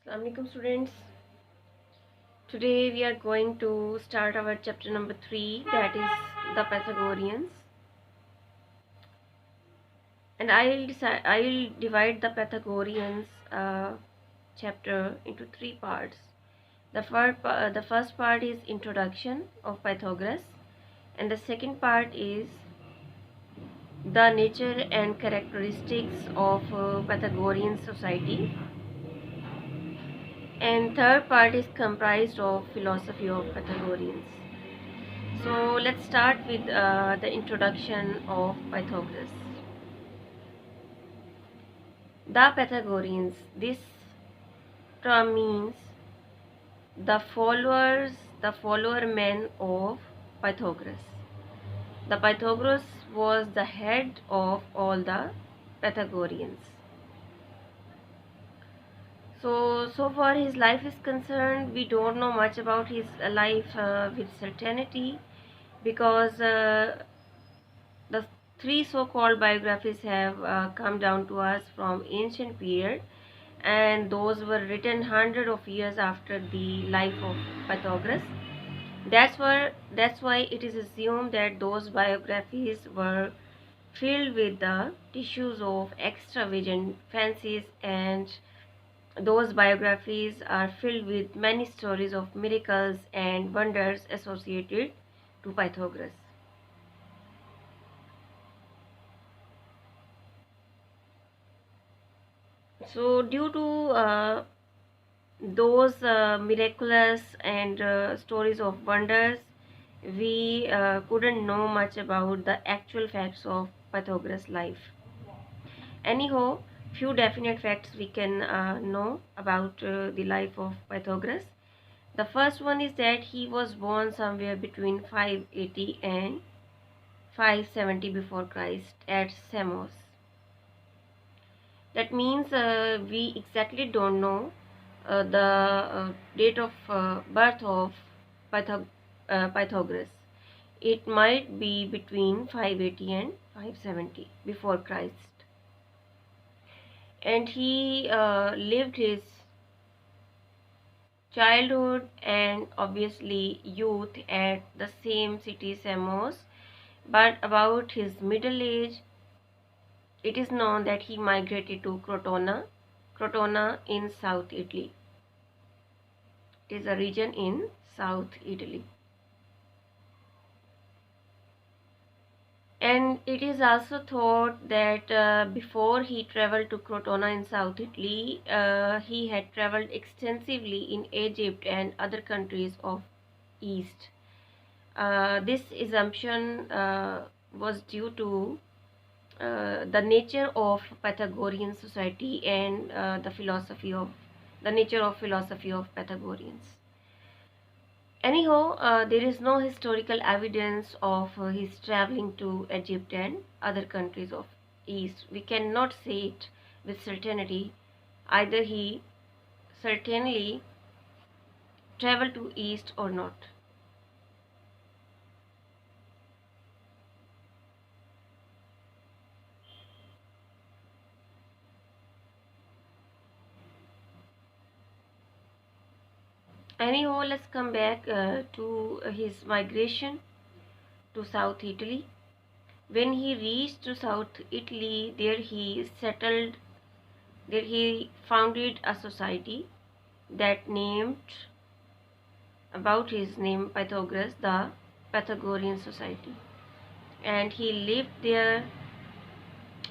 Assalamualaikum students. Today we are going to start our chapter number 3, that is the Pythagoreans, and I'll divide the Pythagoreans chapter into 3 parts. The first part is introduction of Pythagoras, and the second part is the nature and characteristics of Pythagorean society, and third part is comprised of philosophy of Pythagoreans. So let's start with the introduction of Pythagoras. The Pythagoreans. This term means the follower men of Pythagoras. The Pythagoras was the head of all the Pythagoreans. So far his life is concerned, we don't know much about his life with certainty, because the three so-called biographies have come down to us from ancient period, and those were written hundred of years after the life of Pythagoras. That's why it is assumed that those biographies were filled with the tissues of extravagant fancies, and those biographies are filled with many stories of miracles and wonders associated to Pythagoras. So due to those miraculous and stories of wonders, we couldn't know much about the actual facts of Pythagoras' life. Anyhow, few definite facts we can know about the life of Pythagoras. The first one is that he was born somewhere between 580 and 570 before Christ at Samos. That means we exactly don't know the date of birth of Pythagoras. It might be between 580 and 570 before Christ. And he lived his childhood and obviously youth at the same city, Samos. But about his middle age, it is known that he migrated to Crotona in South Italy. It is a region in South Italy. And it is also thought that before he traveled to Crotona in South Italy, he had traveled extensively in Egypt and other countries of East. This assumption was due to the nature of Pythagorean society and the nature of philosophy of Pythagoreans. Anyhow, there is no historical evidence of his traveling to Egypt and other countries of East. We cannot say it with certainty. Either he certainly traveled to East or not. Anyhow, let's come back to his migration to South Italy. When he reached to South Italy, there he settled. There he founded a society that named about his name Pythagoras, the Pythagorean Society, and he lived there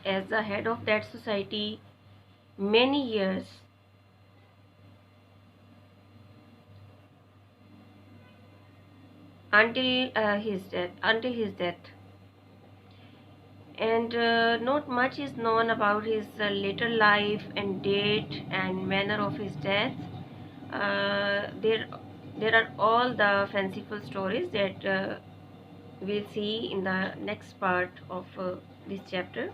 as the head of that society many years until his death. And not much is known about his later life and date and manner of his death. There are all the fanciful stories that we'll see in the next part of this chapter.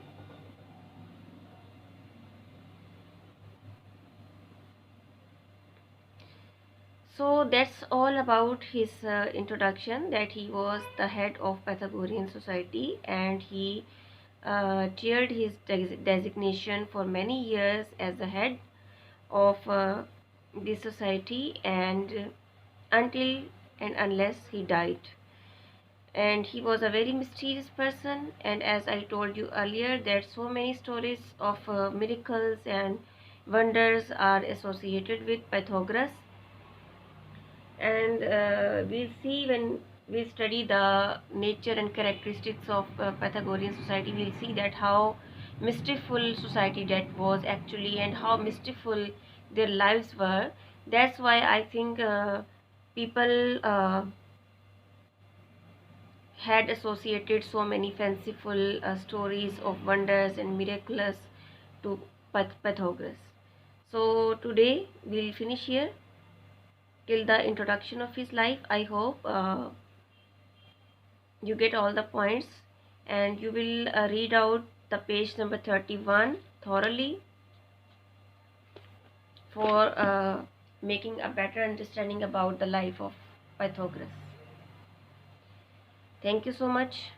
So that's all about his introduction, that he was the head of Pythagorean society, and he chaired his designation for many years as the head of the society, and until and unless he died. And he was a very mysterious person, and as I told you earlier, that so many stories of miracles and wonders are associated with Pythagoras. And we'll see when we study the nature and characteristics of Pythagorean society, we'll see that how mystiful society that was actually, and how mystiful their lives were. That's why I think people had associated so many fanciful stories of wonders and miraculous to Pythagoras. So today we'll finish here till the introduction of his life. I hope you get all the points, and you will read out the page number 31 thoroughly for making a better understanding about the life of Pythagoras. Thank you so much.